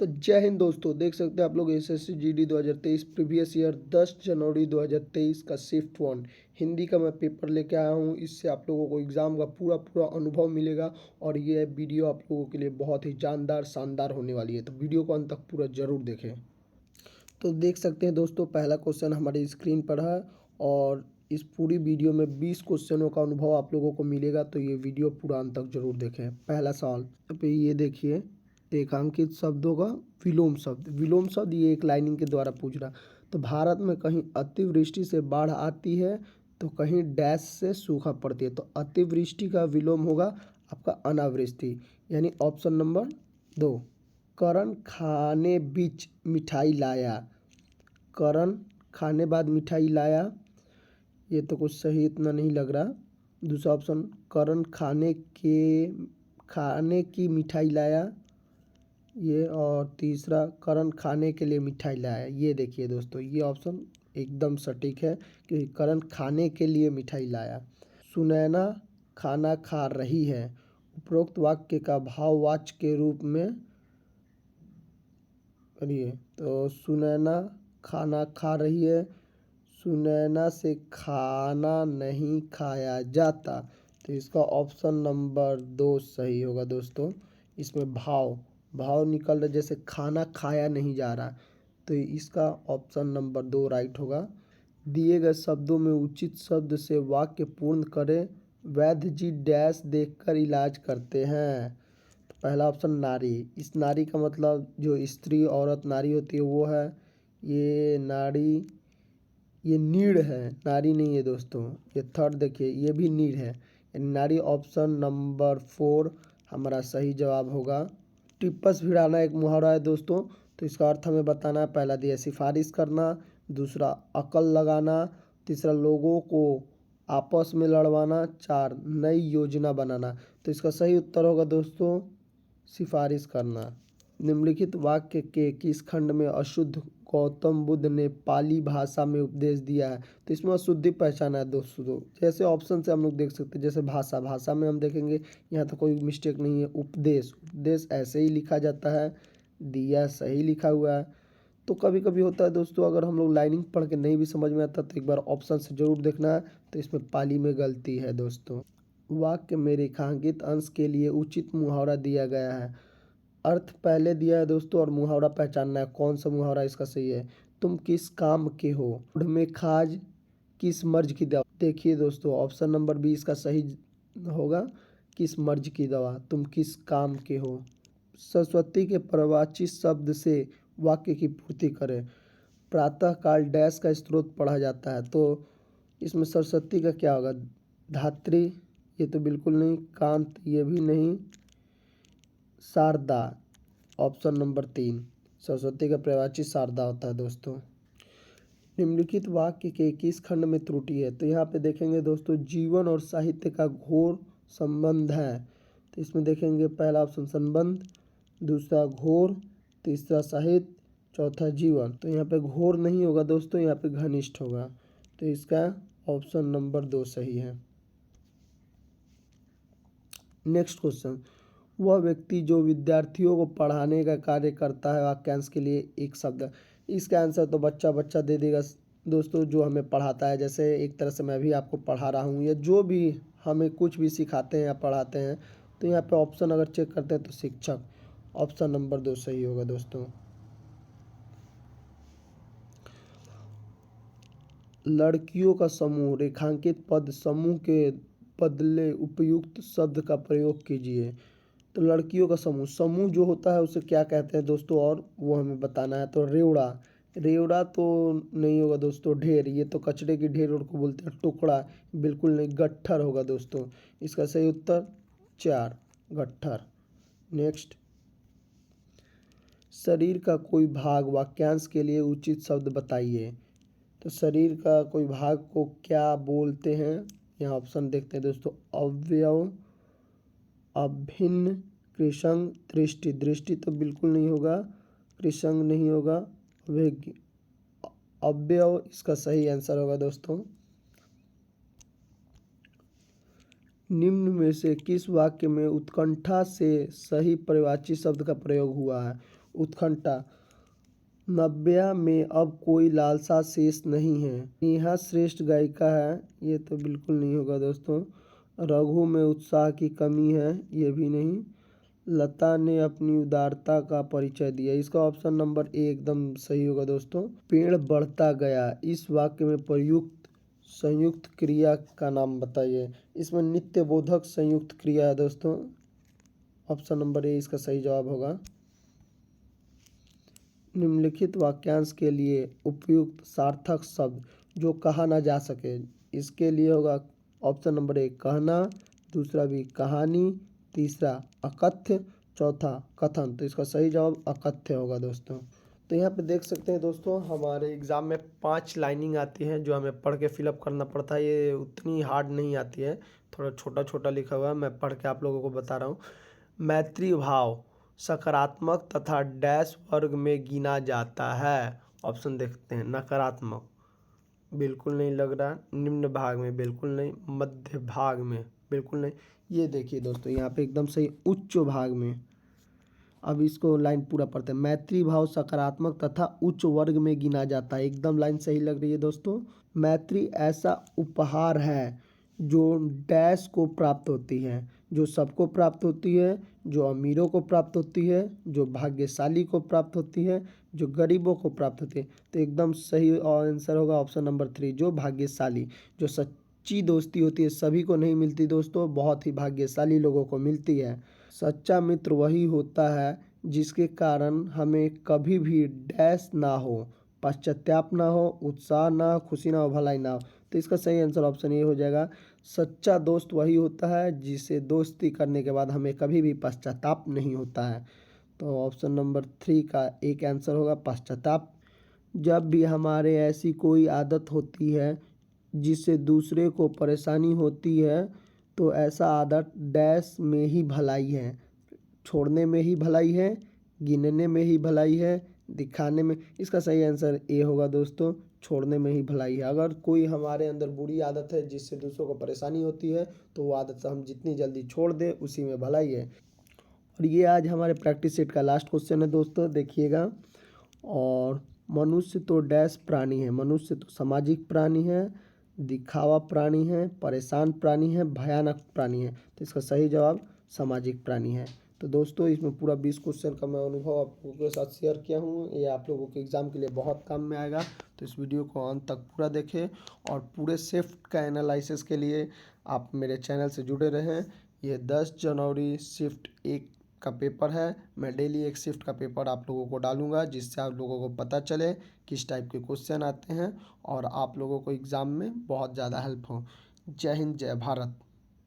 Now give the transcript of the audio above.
तो जय हिंद दोस्तों। देख सकते हैं आप लोग एसएससी जीडी 2023 प्रीवियस ईयर 10 जनवरी 2023 का शिफ्ट वन हिंदी का मैं पेपर लेके आया हूँ। इससे आप लोगों को एग्ज़ाम का पूरा पूरा अनुभव मिलेगा और ये वीडियो आप लोगों के लिए बहुत ही जानदार शानदार होने वाली है। तो वीडियो को अंत तक पूरा ज़रूर देखें। तो देख सकते हैं दोस्तों, पहला क्वेश्चन हमारी स्क्रीन पर है और इस पूरी वीडियो में 20 क्वेश्चनों का अनुभव आप लोगों को मिलेगा। तो ये वीडियो पूरा अंत तक जरूर देखें। पहला सवाल पे ये देखिए, रेखांकित शब्दों का विलोम शब्द ये एक लाइनिंग के द्वारा पूछ रहा। तो भारत में कहीं अतिवृष्टि से बाढ़ आती है तो कहीं डैश से सूखा पड़ती है। तो अतिवृष्टि का विलोम होगा आपका अनावृष्टि, यानी ऑप्शन नंबर 2। करण खाने बीच मिठाई लाया, करण खाने बाद मिठाई लाया, ये तो कुछ सही इतना नहीं लग रहा। दूसरा ऑप्शन, करण खाने की मिठाई लाया ये, और तीसरा करण खाने के लिए मिठाई लाया। ये देखिए दोस्तों, ये ऑप्शन एकदम सटीक है कि करण खाने के लिए मिठाई लाया। सुनैना खाना खा रही है, उपरोक्त वाक्य का भाववाचक के रूप में करिए। तो सुनैना खाना खा रही है, सुनैना से खाना नहीं खाया जाता। तो इसका ऑप्शन नंबर 2 सही होगा दोस्तों। इसमें भाव निकल रहा, जैसे खाना खाया नहीं जा रहा, तो इसका ऑप्शन नंबर 2 राइट होगा। दिए गए शब्दों में उचित शब्द से वाक्य पूर्ण करें। वैद्य जी डैश देखकर इलाज करते हैं। तो पहला ऑप्शन नारी, इस नारी का मतलब जो स्त्री औरत नारी होती है वो है। ये नारी, ये नीड है, नारी नहीं है दोस्तों। ये थर्ड देखिए, ये भी नीड है, यानी नारी। ऑप्शन नंबर 4 हमारा सही जवाब होगा। टिप्पस भिड़ाना एक मुहावरा है दोस्तों। तो इसका अर्थ हमें बताना है। पहला दिया सिफारिश करना, दूसरा अकल लगाना, तीसरा लोगों को आपस में लड़वाना, 4 नई योजना बनाना। तो इसका सही उत्तर होगा दोस्तों सिफारिश करना। निम्नलिखित वाक्य के किस खंड में अशुद्ध गौतम बुद्ध ने पाली भाषा में उपदेश दिया है। तो इसमें अशुद्धि पहचाना है दोस्तों। जैसे ऑप्शन से हम लोग देख सकते हैं, जैसे भाषा में हम देखेंगे यहाँ तो कोई मिस्टेक नहीं है। उपदेश ऐसे ही लिखा जाता है, दिया सही लिखा हुआ है। तो कभी कभी होता है दोस्तों, अगर हम लोग लाइनिंग पढ़ के नहीं भी समझ में आता तो एक बार ऑप्शन से जरूर देखना है। तो इसमें पाली में गलती है दोस्तों। वाक्य में रेखांकित अंश के लिए उचित मुहावरा दिया गया है। अर्थ पहले दिया है दोस्तों और मुहावरा पहचानना है कौन सा मुहावरा इसका सही है। तुम किस काम के हो, बूढ़ में खाज किस मर्ज की दवा। देखिए दोस्तों, ऑप्शन नंबर 20 इसका सही होगा, किस मर्ज की दवा, तुम किस काम के हो। सरस्वती के प्रवाची शब्द से वाक्य की पूर्ति करें। प्रातः काल डैश का स्रोत पढ़ा जाता है। तो इसमें सरस्वती का क्या होगा, धात्री, ये तो बिल्कुल नहीं। कांत, ये भी नहीं। शारदा, ऑप्शन नंबर 3 सरस्वती का प्रवाची शारदा होता है दोस्तों। निम्नलिखित वाक्य के किस खंड में त्रुटि है। तो यहाँ पे देखेंगे दोस्तों, जीवन और साहित्य का घोर संबंध है। तो इसमें देखेंगे पहला ऑप्शन संबंध, दूसरा घोर, तीसरा साहित्य, चौथा जीवन। तो यहाँ पे घोर नहीं होगा दोस्तों, यहाँ पे घनिष्ठ होगा। तो इसका ऑप्शन नंबर 2 सही है। नेक्स्ट क्वेश्चन, वह व्यक्ति जो विद्यार्थियों को पढ़ाने का कार्य करता है, वाक्यांश के लिए एक शब्द। इसका आंसर तो बच्चा दे देगा दोस्तों, जो हमें पढ़ाता है। जैसे एक तरह से मैं भी आपको पढ़ा रहा हूँ, या जो भी हमें कुछ भी सिखाते हैं या पढ़ाते हैं। तो यहाँ पे ऑप्शन अगर चेक करते हैं तो शिक्षक, ऑप्शन नंबर 2 सही होगा दोस्तों। लड़कियों का समूह, रेखांकित पद समूह के बदले उपयुक्त शब्द का प्रयोग कीजिए। तो लड़कियों का समूह जो होता है उसे क्या कहते हैं दोस्तों, और वो हमें बताना है। तो रेवड़ा तो नहीं होगा दोस्तों। ढेर, ये तो कचरे की ढेर को बोलते हैं। टुकड़ा बिल्कुल नहीं। गट्ठर होगा दोस्तों। इसका सही उत्तर 4 गट्ठर। नेक्स्ट, शरीर का कोई भाग वाक्यांश के लिए उचित शब्द बताइए। तो शरीर का कोई भाग को क्या बोलते हैं, यहाँ ऑप्शन देखते हैं दोस्तों। अवयव, अभिन्न, कृशंग, दृष्टि। दृष्टि तो बिल्कुल नहीं होगा, कृशंग नहीं होगा, अवयव इसका सही आंसर होगा दोस्तों। निम्न में से किस वाक्य में उत्कंठा से सही परिवाची शब्द का प्रयोग हुआ है। उत्कंठा। नव्या में अब कोई लालसा शेष नहीं है। नेहा श्रेष्ठ गायिका है, ये तो बिल्कुल नहीं होगा दोस्तों। रघु में उत्साह की कमी है, ये भी नहीं। लता ने अपनी उदारता का परिचय दिया, इसका ऑप्शन नंबर ए एकदम सही होगा दोस्तों। पेड़ बढ़ता गया, इस वाक्य में प्रयुक्त संयुक्त क्रिया का नाम बताइए। इसमें नित्य बोधक संयुक्त क्रिया है दोस्तों। ऑप्शन नंबर ए इसका सही जवाब होगा। निम्नलिखित वाक्यांश के लिए उपयुक्त सार्थक शब्द जो कहा ना जा सके, इसके लिए होगा ऑप्शन नंबर ए कहना, दूसरा भी कहानी, तीसरा अकथ्य, चौथा कथन। तो इसका सही जवाब अकथ्य होगा दोस्तों। तो यहाँ पे देख सकते हैं दोस्तों, हमारे एग्ज़ाम में 5 लाइनिंग आती हैं जो हमें पढ़ के फिलअप करना पड़ता है। ये उतनी हार्ड नहीं आती है, थोड़ा छोटा छोटा लिखा हुआ है, मैं पढ़ के आप लोगों को बता रहा हूँ। मैत्री भाव सकारात्मक तथा डैश वर्ग में गिना जाता है। ऑप्शन देखते हैं। नकारात्मक बिल्कुल नहीं लग रहा, निम्न भाग में बिल्कुल नहीं, मध्य भाग में बिल्कुल नहीं। ये देखिए दोस्तों, यहाँ पे एकदम सही उच्च भाग में। अब इसको लाइन पूरा पढ़ते हैं। मैत्री भाव सकारात्मक तथा उच्च वर्ग में गिना जाता है, एकदम लाइन सही लग रही है दोस्तों। मैत्री ऐसा उपहार है जो डैश को प्राप्त होती है, जो सबको प्राप्त होती है, जो अमीरों को प्राप्त होती है, जो भाग्यशाली को प्राप्त होती है, जो गरीबों को प्राप्त होती है। तो एकदम सही आंसर होगा ऑप्शन नंबर 3, जो भाग्यशाली। जो सच्ची दोस्ती होती है सभी को नहीं मिलती दोस्तों, बहुत ही भाग्यशाली लोगों को मिलती है। सच्चा मित्र वही होता है जिसके कारण हमें कभी भी डैश ना हो, पश्चाताप ना हो, उत्साह ना हो, खुशी ना हो, भलाई ना हो। तो इसका सही आंसर ऑप्शन ए हो जाएगा। सच्चा दोस्त वही होता है जिसे दोस्ती करने के बाद हमें कभी भी पश्चाताप नहीं होता है। तो ऑप्शन नंबर 3 का एक आंसर होगा पश्चाताप। जब भी हमारे ऐसी कोई आदत होती है जिससे दूसरे को परेशानी होती है, तो ऐसा आदत डैश में ही भलाई है, छोड़ने में ही भलाई है, गिनने में ही भलाई है, दिखाने में। इसका सही आंसर ए होगा दोस्तों, छोड़ने में ही भलाई है। अगर कोई हमारे अंदर बुरी आदत है जिससे दूसरों को परेशानी होती है, तो वो आदत हम जितनी जल्दी छोड़ दें उसी में भलाई है। और ये आज हमारे प्रैक्टिस सेट का लास्ट क्वेश्चन है दोस्तों, देखिएगा। और मनुष्य तो डैश प्राणी है, मनुष्य तो सामाजिक प्राणी है, दिखावा प्राणी है, परेशान प्राणी है, भयानक प्राणी है। तो इसका सही जवाब सामाजिक प्राणी है। तो दोस्तों, इसमें पूरा 20 क्वेश्चन का मैं अनुभव आप लोगों के साथ शेयर किया हूँ, ये आप लोगों के एग्ज़ाम के लिए बहुत काम में आएगा। तो इस वीडियो को अंत तक पूरा देखें और पूरे शिफ्ट का एनालिसिस के लिए आप मेरे चैनल से जुड़े रहें। ये 10 जनवरी शिफ्ट 1 का पेपर है। मैं डेली एक शिफ्ट का पेपर आप लोगों को डालूंगा, जिससे आप लोगों को पता चले किस टाइप के क्वेश्चन आते हैं और आप लोगों को एग्ज़ाम में बहुत ज़्यादा हेल्प हो। जय हिंद, जय भारत।